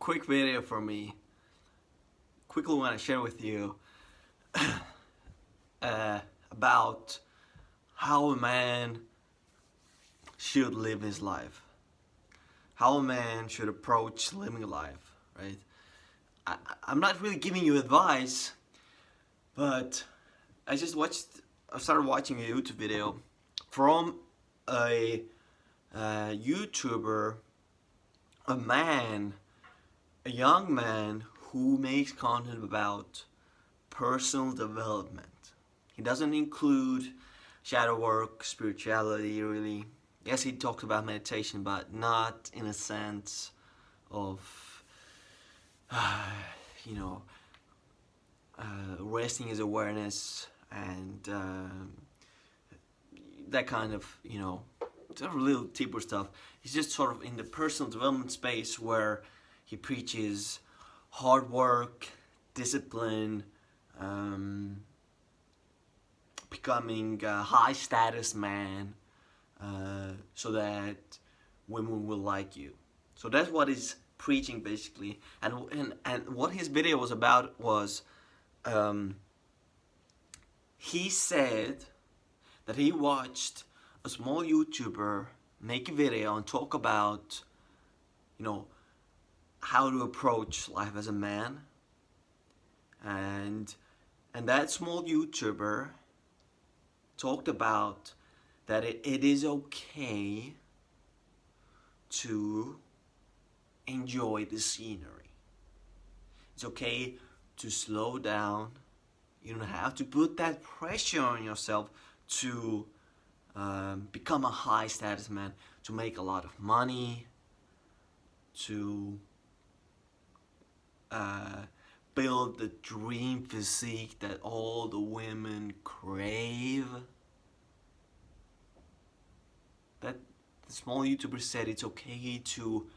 quick video for me. Quickly want to share with you about how a man should live his life. How a man should approach living life, right? I'm not really giving you advice, but I started watching a YouTube video from a YouTuber, a young man who makes content about personal development. He doesn't include shadow work, spirituality, really. Yes, he talks about meditation, but not in a sense of, resting his awareness and that kind of, sort of little deeper stuff. He's just sort of in the personal development space where he preaches hard work, discipline, becoming a high status man, so that women will like you. So that's what he's preaching basically. And what his video was about was, he said that he watched a small YouTuber make a video and talk about, how to approach life as a man. And that small YouTuber talked about that it is okay to enjoy the scenery. It's okay to slow down. You don't have to put that pressure on yourself to become a high status man, to make a lot of money, to build the dream physique that all the women crave. That the small YouTuber said it's okay to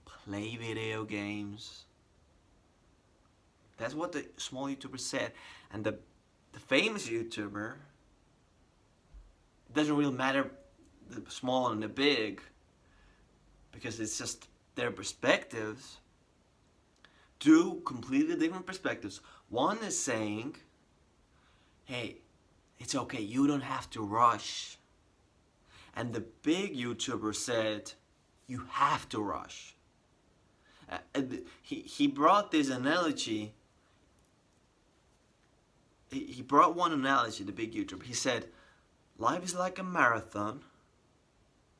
play video games. That's what the small YouTuber said. And the famous YouTuber, it doesn't really matter the small and the big, because it's just their perspectives. Two completely different perspectives. One is saying, hey, it's okay, you don't have to rush. And the big YouTuber said, you have to rush. He brought this analogy. He brought one analogy, the big YouTuber. He said, life is like a marathon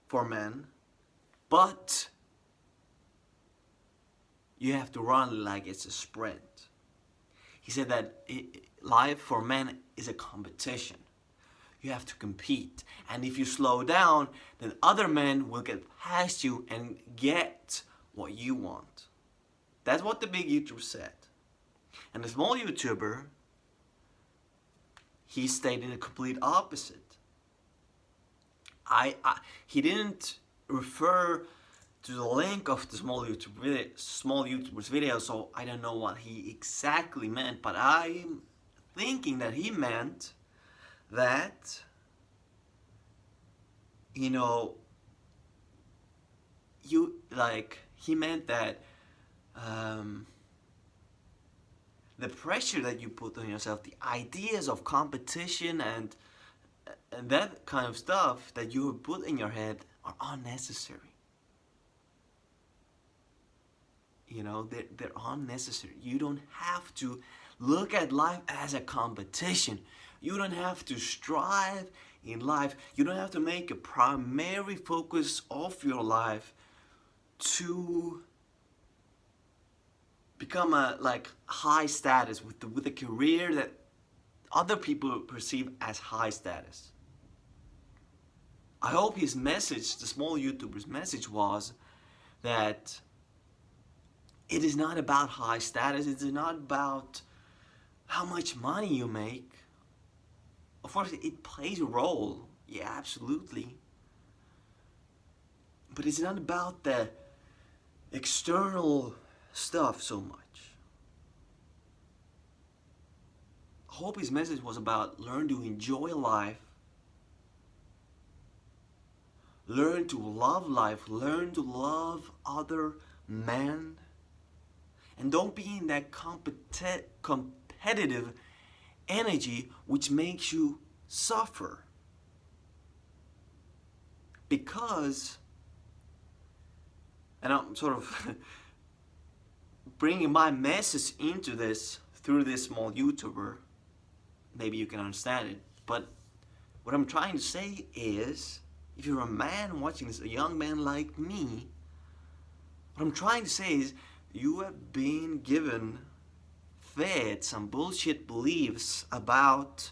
for men, but you have to run like it's a sprint. He said that life for men is a competition. You have to compete. And if you slow down, then other men will get past you and get what you want. That's what the big YouTuber said. And the small YouTuber, he stated the complete opposite. He didn't refer to the link of the small YouTuber's video, so I don't know what he exactly meant, but I'm thinking that he meant that, he meant that the pressure that you put on yourself, the ideas of competition and that kind of stuff that you put in your head are unnecessary. They're unnecessary. You don't have to look at life as a competition. You don't have to strive in life. You don't have to make a primary focus of your life to become a high status with a career that other people perceive as high status. I hope his message, the small YouTuber's message, was that it is not about high status. It is not about how much money you make. Of course, it plays a role. Yeah, absolutely. But it's not about the external stuff so much. I hope his message was about learn to enjoy life. Learn to love life. Learn to love other man, and don't be in that competitive energy which makes you suffer. Because, and I'm sort of bringing my message into this through this small YouTuber, maybe you can understand it, but what I'm trying to say is, if you're a man watching this, a young man like me, what I'm trying to say is, you have been given, fed some bullshit beliefs about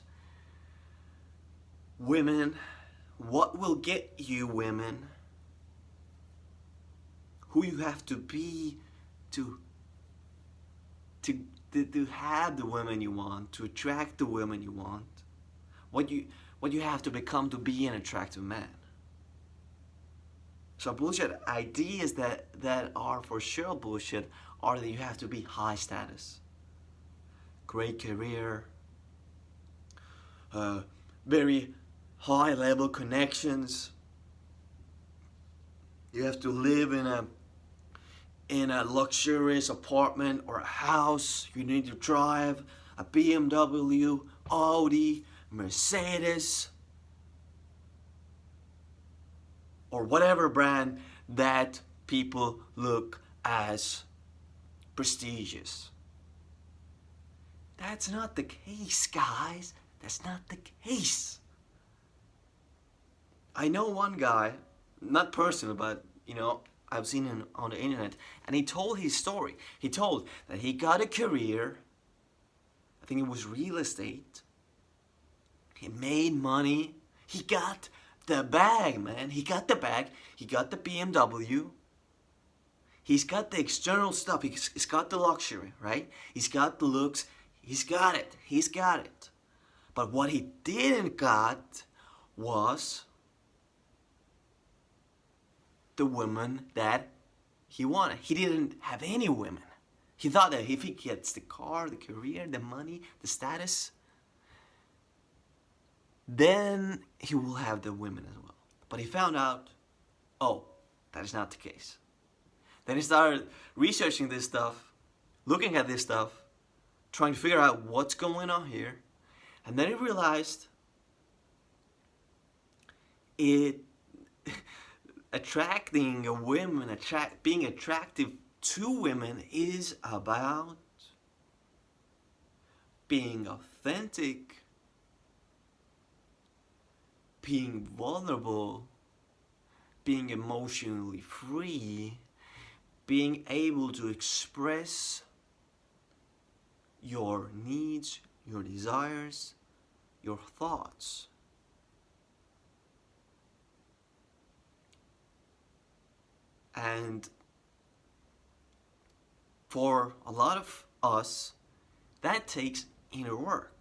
women, what will get you women, who you have to be to have the women you want, to attract the women you want, what you have to become to be an attractive man. So bullshit ideas that are for sure bullshit are that you have to be high status, great career, very high level connections. You have to live in a luxurious apartment or a house. You need to drive a BMW, Audi, Mercedes, or whatever brand that people look as prestigious. That's not the case, guys. That's not the case. I know one guy, not personal, but I've seen him on the internet, and he told his story. He told that he got a career, I think it was real estate. He made money. He got the bag, man. He got the bag. He got the BMW. He's got the external stuff. He's got the luxury, right? He's got the looks. He's got it. He's got it. But what he didn't got was the women that he wanted. He didn't have any women. He thought that if he gets the car, the career, the money, the status, then he will have the women as well. But he found out, oh, that is not the case. Then he started researching this stuff, looking at this stuff, trying to figure out what's going on here. And then he realized attracting a woman, being attractive to women is about being authentic, being vulnerable, being emotionally free, being able to express your needs, your desires, your thoughts. And for a lot of us, that takes inner work.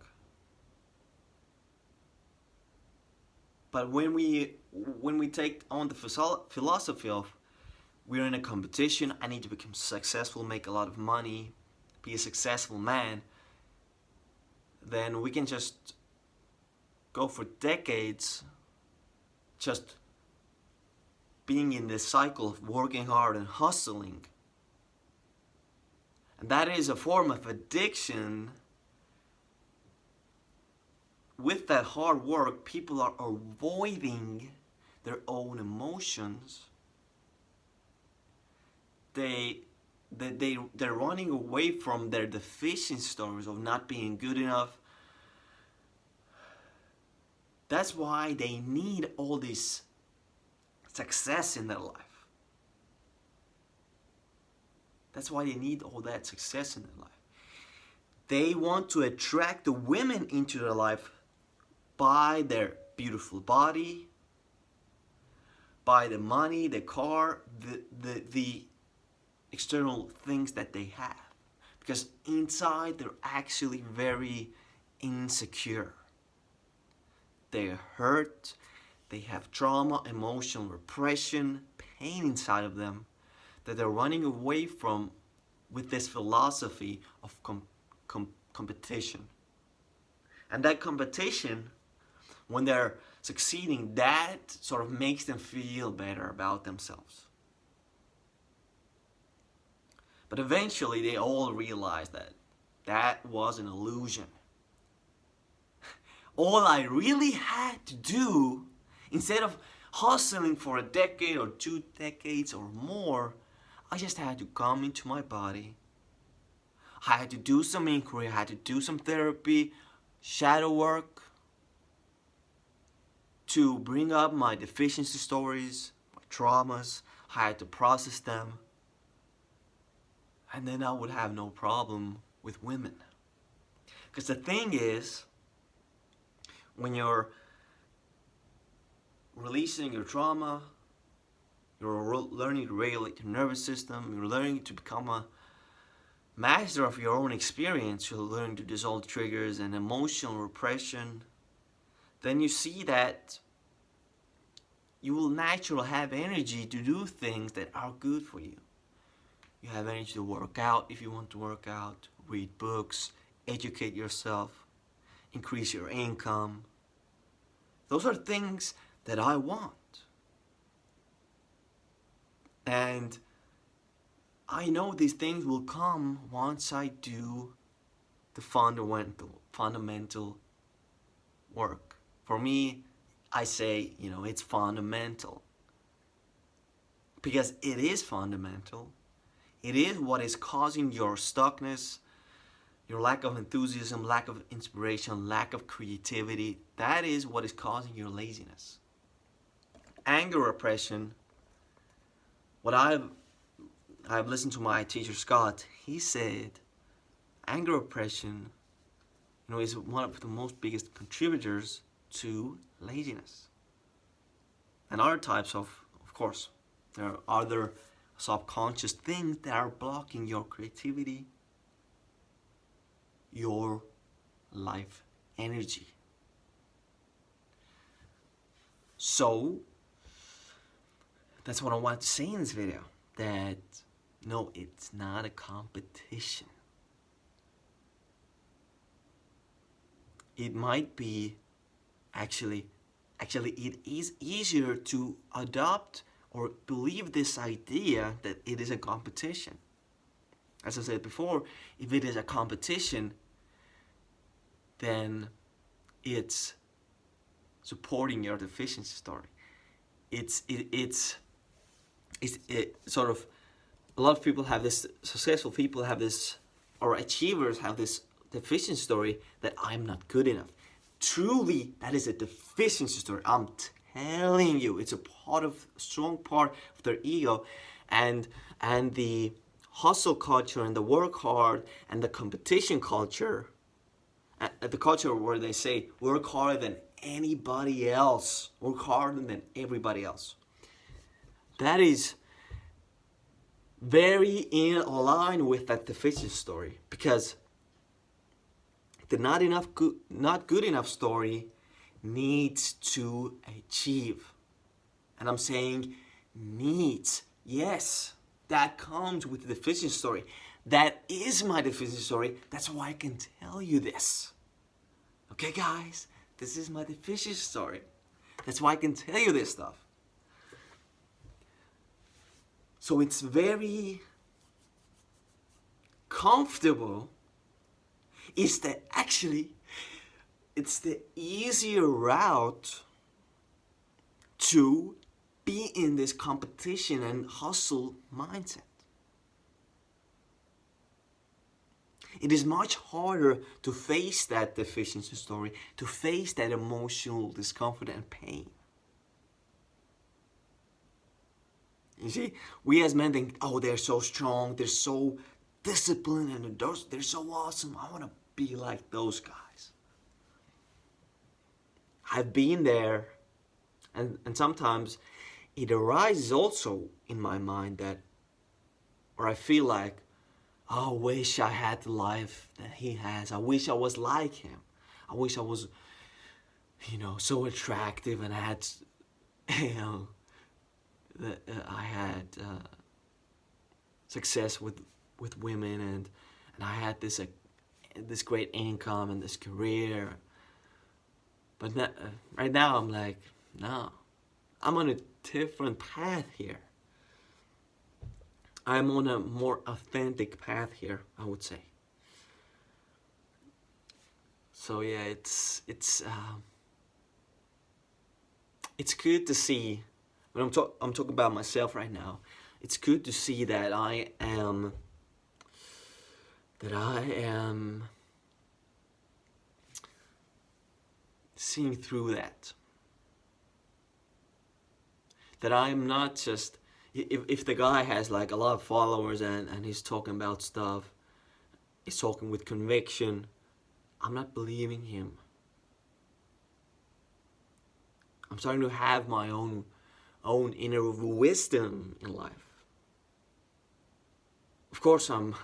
But when we take on the philosophy of we're in a competition, I need to become successful, make a lot of money, be a successful man, then we can just go for decades just being in this cycle of working hard and hustling. And that is a form of addiction. With that hard work, people are avoiding their own emotions. They're running away from their deficient stories of not being good enough. That's why they need all this success in their life. That's why they need all that success in their life. They want to attract the women into their life by their beautiful body, by the money, the car, the external things that they have. Because inside they're actually very insecure. They're hurt, they have trauma, emotional repression, pain inside of them that they're running away from with this philosophy of competition. And that competition, when they're succeeding, that sort of makes them feel better about themselves. But eventually they all realized that that was an illusion. All I really had to do, instead of hustling for a decade or 2 decades or more, I just had to come into my body. I had to do some inquiry, I had to do some therapy, shadow work, to bring up my deficiency stories, my traumas. I had to process them. And then I would have no problem with women. Because the thing is, when you're releasing your trauma, you're learning to regulate your nervous system, you're learning to become a master of your own experience, you're learning to dissolve triggers and emotional repression, then you see that you will naturally have energy to do things that are good for you. You have energy to work out if you want to work out, read books, educate yourself, increase your income. Those are things that I want. And I know these things will come once I do the fundamental work. For me, I say, it's fundamental. Because it is fundamental. It is what is causing your stuckness, your lack of enthusiasm, lack of inspiration, lack of creativity. That is what is causing your laziness. Anger repression. What I've listened to my teacher Scott. He said, anger repression, is one of the most biggest contributors to laziness. And other types of course, there are other subconscious things that are blocking your creativity, your life energy. So, that's what I want to say in this video. That, no, it's not a competition. It might be, actually it is easier to adopt or believe this idea that it is a competition. As I said before, if it is a competition, then it's supporting your deficiency story. It's sort of, a lot of people have this, successful people have this, or achievers have this deficiency story that I'm not good enough. Truly, that is a deficiency story. I'm telling you, it's a strong part of their ego, and the hustle culture and the work hard and the competition culture, the culture where they say work harder than anybody else, work harder than everybody else. That is very in line with that deficiency story, because the not good enough story needs to achieve. And I'm saying needs. Yes, that comes with the deficiency story. That is my deficiency story. That's why I can tell you this. Okay, guys, this is my deficiency story. That's why I can tell you this stuff. So it's very comfortable. Is that actually it's the easier route to be in this competition and hustle mindset. It is much harder to face that deficiency story, to face that emotional discomfort and pain. You see, we as men think, oh, they're so strong, they're so disciplined, and they're so awesome. I want to be like those guys. I've been there, and sometimes it arises also in my mind that, or I feel like, oh, I wish I had the life that he has. I wish I was like him. I wish I was, so attractive, and I had, I had success with women, and I had this great income and this career. But right now I'm like, no, I'm on a different path here. I'm on a more authentic path here, I would say. So yeah, it's good to see. When I'm talking about myself right now. It's good to see that I am seeing through that. That I am not just, if the guy has like a lot of followers and he's talking about stuff, he's talking with conviction, I'm not believing him. I'm starting to have my own inner wisdom in life. Of course, I'm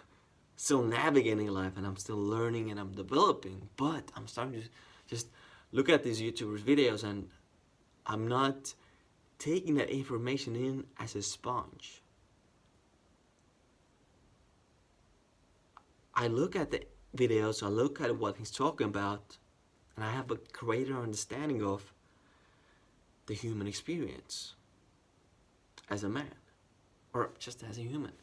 still navigating life and I'm still learning and I'm developing, but I'm starting to just look at these YouTubers' videos and I'm not taking that information in as a sponge. I look at the videos, I look at what he's talking about, and I have a greater understanding of the human experience as a man, or just as a human.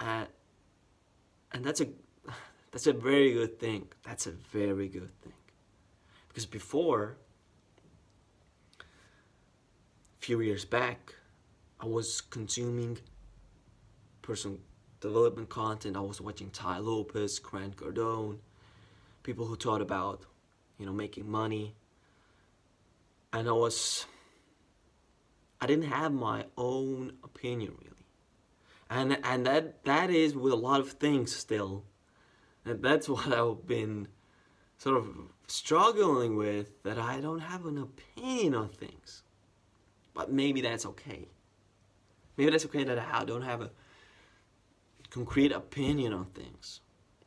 And that's a very good thing. That's a very good thing. Because before, a few years back, I was consuming personal development content. I was watching Tai Lopez, Grant Cardone, people who taught about, making money. And I didn't have my own opinion really. And that is with a lot of things still. And that's what I've been sort of struggling with, that I don't have an opinion on things. But maybe that's okay. Maybe that's okay that I don't have a concrete opinion on things.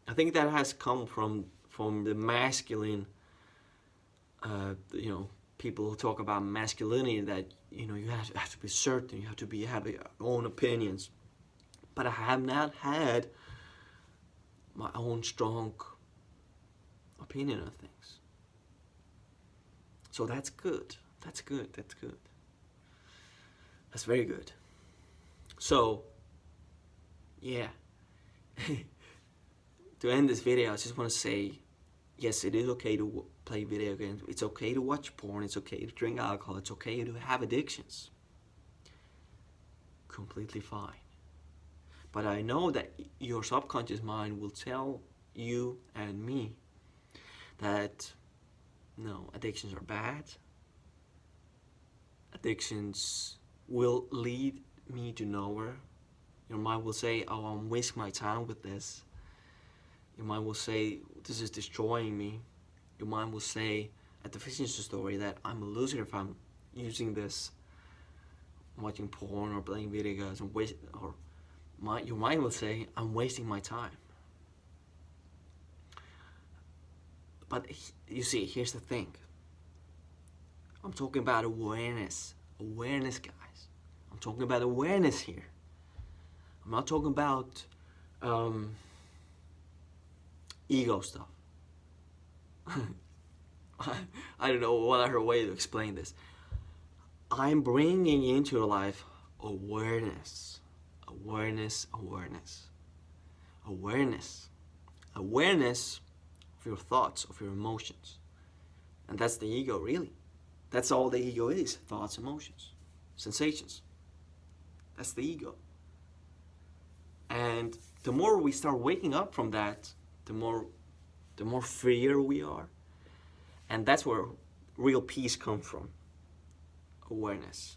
I think that has come from the masculine, people who talk about masculinity, that you have to be certain, you have to have your own opinions. But I have not had my own strong opinion on things. So that's good. That's good. That's good. That's very good. So, yeah. To end this video, I just want to say, yes, it is okay to play video games. It's okay to watch porn. It's okay to drink alcohol. It's okay to have addictions. Completely fine. But I know that your subconscious mind will tell you and me that, no, addictions are bad. Addictions will lead me to nowhere. Your mind will say, oh, I'm wasting my time with this. Your mind will say, this is destroying me. Your mind will say, at the efficiency story, that I'm a loser if I'm using this, watching porn or playing video games, your mind will say, I'm wasting my time. But you see, here's the thing. I'm talking about awareness. Awareness, guys. I'm talking about awareness here. I'm not talking about ego stuff. I don't know what other way to explain this. I'm bringing into your life awareness. Awareness, awareness. Awareness. Awareness of your thoughts, of your emotions. And that's the ego, really. That's all the ego is. Thoughts, emotions, sensations. That's the ego. And the more we start waking up from that, the more freer we are. And that's where real peace comes from. Awareness.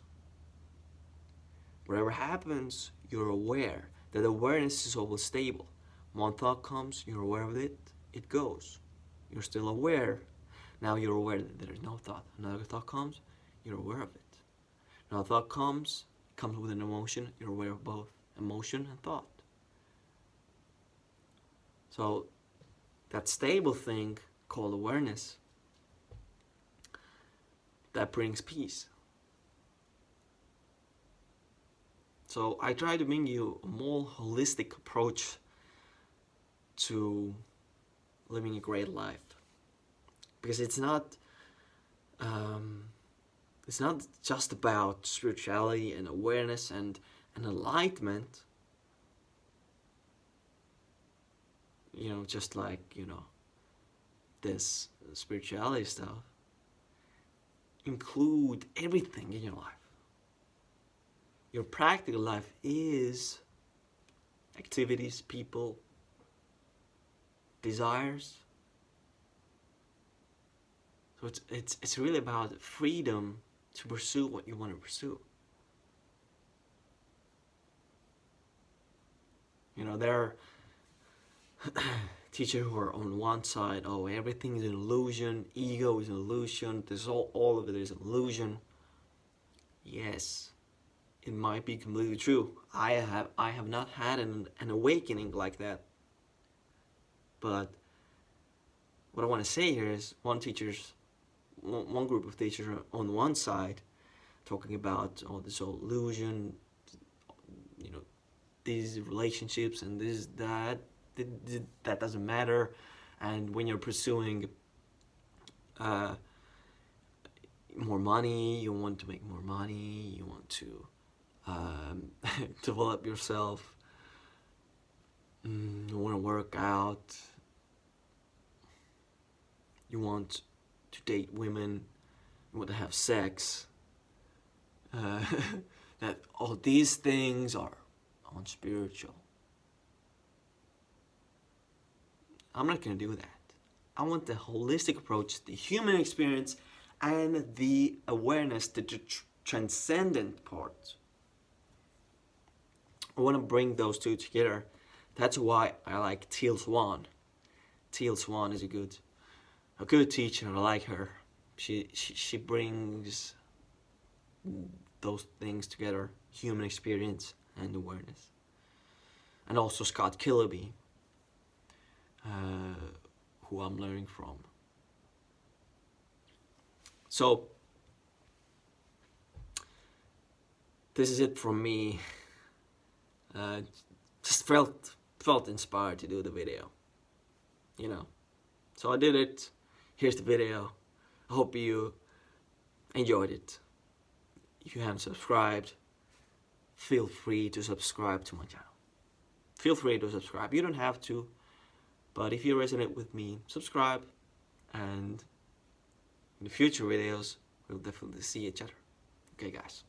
Whatever happens, you're aware. That awareness is always stable. One thought comes, you're aware of it, it goes. You're still aware. Now you're aware that there is no thought. Another thought comes, you're aware of it. Another thought comes with an emotion, you're aware of both emotion and thought. So that stable thing called awareness, that brings peace. So I try to bring you a more holistic approach to living a great life, because it's not just about spirituality and awareness and and enlightenment, just like, this spirituality stuff, include everything in your life. Your practical life is activities, people, desires. So it's really about freedom to pursue what you want to pursue. There are teachers who are on one side, oh, everything is an illusion, ego is an illusion, there's all of it is an illusion. Yes, it might be completely true. I have not had an awakening like that. But what I want to say here is one group of teachers on one side talking about this illusion, these relationships and this, that doesn't matter. And when you're pursuing more money, you want to make more money, you want to develop yourself, you want to work out, you want to date women, you want to have sex, that all these things are unspiritual. I'm not going to do that. I want the holistic approach, the human experience, and the awareness, the transcendent part. I want to bring those two together. That's why I like Teal Swan. Teal Swan is a good teacher. I like her. She brings those things together: human experience and awareness. And also Scott Kiloby, who I'm learning from. So this is it from me. Just felt inspired to do the video, So I did it. Here's the video. I hope you enjoyed it. If you haven't subscribed, feel free to subscribe to my channel. Feel free to subscribe. You don't have to, but if you resonate with me, subscribe, and in the future videos, we'll definitely see each other. Okay, guys.